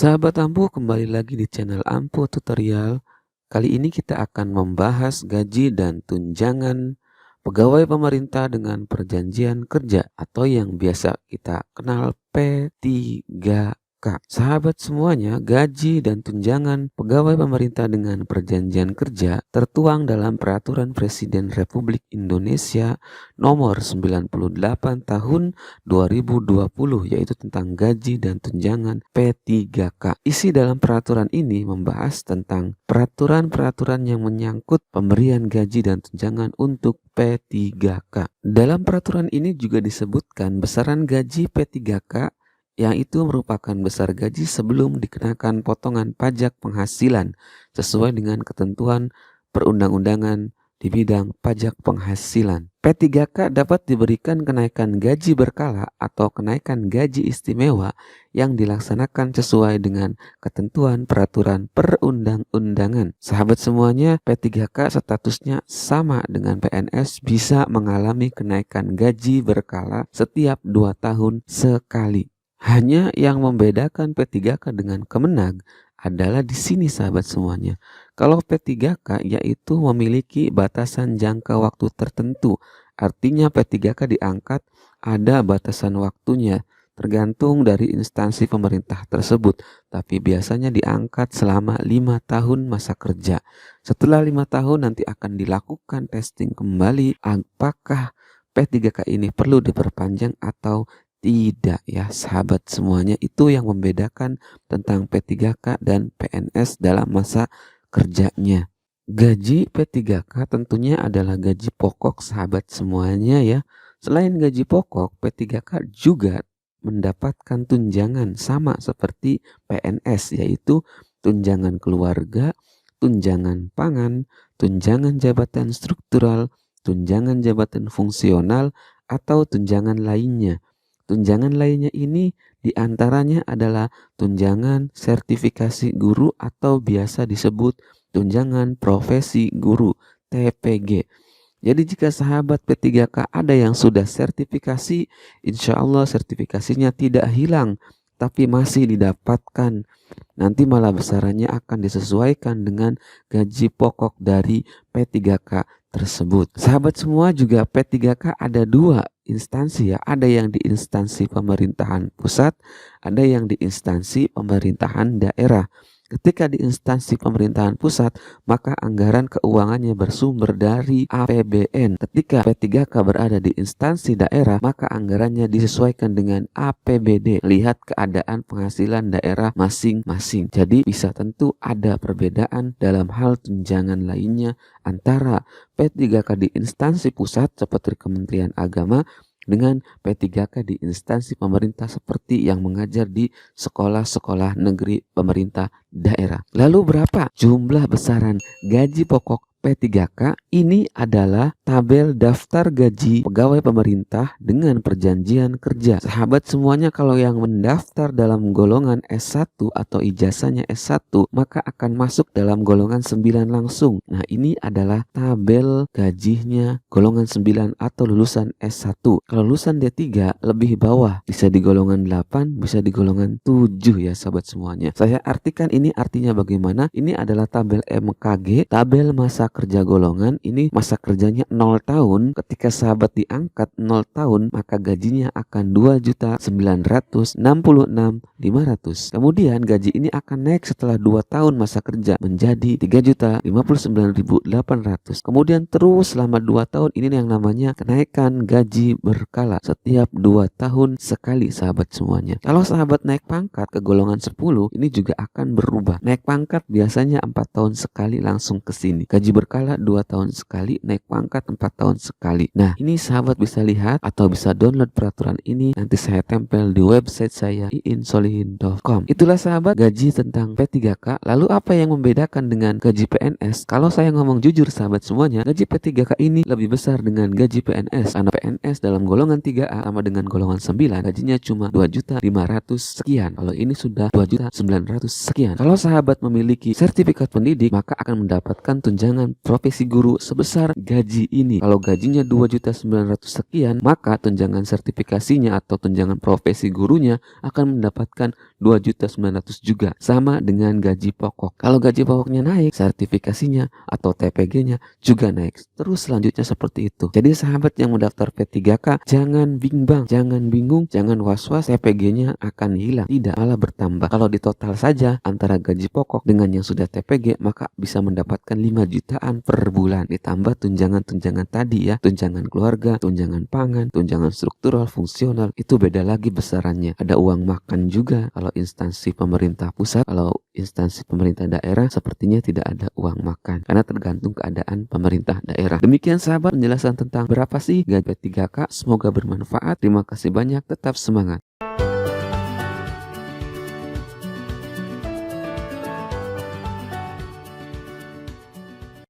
Sahabat Ampuh, kembali lagi di channel Ampuh Tutorial. Kali ini kita akan membahas gaji dan tunjangan pegawai pemerintah dengan perjanjian kerja atau yang biasa kita kenal P3K. Sahabat semuanya, gaji dan tunjangan pegawai pemerintah dengan perjanjian kerja tertuang dalam Peraturan Presiden Republik Indonesia Nomor 98 Tahun 2020, yaitu tentang gaji dan tunjangan P3K. Isi dalam peraturan ini membahas tentang peraturan-peraturan yang menyangkut pemberian gaji dan tunjangan untuk P3K. Dalam peraturan ini juga disebutkan besaran gaji P3K yang itu merupakan besar gaji sebelum dikenakan potongan pajak penghasilan sesuai dengan ketentuan perundang-undangan di bidang pajak penghasilan. P3K dapat diberikan kenaikan gaji berkala atau kenaikan gaji istimewa yang dilaksanakan sesuai dengan ketentuan peraturan perundang-undangan. Sahabat semuanya, P3K statusnya sama dengan PNS, bisa mengalami kenaikan gaji berkala setiap 2 tahun sekali. Hanya yang membedakan P3K dengan Kemenag adalah di sini sahabat semuanya. Kalau P3K yaitu memiliki batasan jangka waktu tertentu. Artinya P3K diangkat ada batasan waktunya tergantung dari instansi pemerintah tersebut. Tapi biasanya diangkat selama 5 tahun masa kerja. Setelah 5 tahun nanti akan dilakukan testing kembali apakah P3K ini perlu diperpanjang atau tidak ya sahabat semuanya. Itu yang membedakan tentang P3K dan PNS dalam masa kerjanya. Gaji P3K tentunya adalah gaji pokok sahabat semuanya ya. Selain gaji pokok, P3K juga mendapatkan tunjangan sama seperti PNS, yaitu tunjangan keluarga, tunjangan pangan, tunjangan jabatan struktural, tunjangan jabatan fungsional, atau tunjangan lainnya. Tunjangan lainnya ini diantaranya adalah tunjangan sertifikasi guru atau biasa disebut tunjangan profesi guru TPG. Jadi jika sahabat P3K ada yang sudah sertifikasi, insya Allah sertifikasinya tidak hilang, tapi masih didapatkan. Nanti malah besarannya akan disesuaikan dengan gaji pokok dari P3K tersebut. Sahabat semua, juga P3K ada 2 instansi ya. Ada yang di instansi pemerintahan pusat, ada yang di instansi pemerintahan daerah. Ketika di instansi pemerintahan pusat, maka anggaran keuangannya bersumber dari APBN. Ketika P3K berada di instansi daerah, maka anggarannya disesuaikan dengan APBD. Lihat keadaan penghasilan daerah masing-masing. Jadi bisa tentu ada perbedaan dalam hal tunjangan lainnya antara P3K di instansi pusat seperti Kementerian Agama dengan P3K di instansi pemerintah seperti yang mengajar di sekolah-sekolah negeri pemerintah daerah. Lalu berapa jumlah besaran gaji pokok P3K? Ini adalah tabel daftar gaji pegawai pemerintah dengan perjanjian kerja. Sahabat semuanya, kalau yang mendaftar dalam golongan S1 atau ijazahnya S1, maka akan masuk dalam golongan 9 langsung. Nah, ini adalah tabel gajinya golongan 9 atau lulusan S1. Kalau lulusan D3 lebih bawah, bisa di golongan 8, bisa di golongan 7 ya sahabat semuanya. Saya artikan ini artinya bagaimana? Ini adalah tabel MKG, tabel masa kerja golongan. Ini masa kerjanya 0 tahun. Ketika sahabat diangkat 0 tahun, maka gajinya akan 2.966.500. Kemudian gaji ini akan naik setelah 2 tahun masa kerja menjadi 3.059.800. Kemudian terus selama 2 tahun ini yang namanya kenaikan gaji berkala setiap 2 tahun sekali sahabat semuanya. Kalau sahabat naik pangkat ke golongan 10, ini juga akan berubah. Naik pangkat biasanya 4 tahun sekali langsung ke sini. Gaji berkala 2 tahun sekali, naik pangkat 4 tahun sekali. Nah, ini sahabat bisa lihat atau bisa download peraturan ini. Nanti saya tempel di website saya iinsolihin.com. Itulah sahabat gaji tentang P3K. Lalu apa yang membedakan dengan gaji PNS? Kalau saya ngomong jujur sahabat semuanya, gaji P3K ini lebih besar dengan gaji PNS. Karena PNS dalam golongan 3A sama dengan golongan 9, gajinya cuma 2.500.000 sekian. Kalau ini sudah 2.900.000 sekian. Kalau sahabat memiliki sertifikat pendidik, maka akan mendapatkan tunjangan tunjangan profesi guru sebesar gaji ini. Kalau gajinya 2.900.000 sekian, maka tunjangan sertifikasinya atau tunjangan profesi gurunya akan mendapatkan 2.900.000 juga, sama dengan gaji pokok. Kalau gaji pokoknya naik, sertifikasinya atau TPG-nya juga naik. Terus selanjutnya seperti itu. Jadi sahabat yang mendaftar P3K, jangan bimbang, jangan bingung, jangan was-was TPG-nya akan hilang. Tidak, malah bertambah. Kalau di total saja antara gaji pokok dengan yang sudah TPG, maka bisa mendapatkan 5 jutaan per bulan. Ditambah tunjangan-tunjangan tadi ya, tunjangan keluarga, tunjangan pangan, tunjangan struktural, fungsional, itu beda lagi besarannya. Ada uang makan juga kalau instansi pemerintah pusat. Kalau instansi pemerintah daerah sepertinya tidak ada uang makan, karena tergantung keadaan pemerintah daerah. Demikian sahabat penjelasan tentang berapa sih gaji P3K. Semoga bermanfaat. Terima kasih banyak, tetap semangat.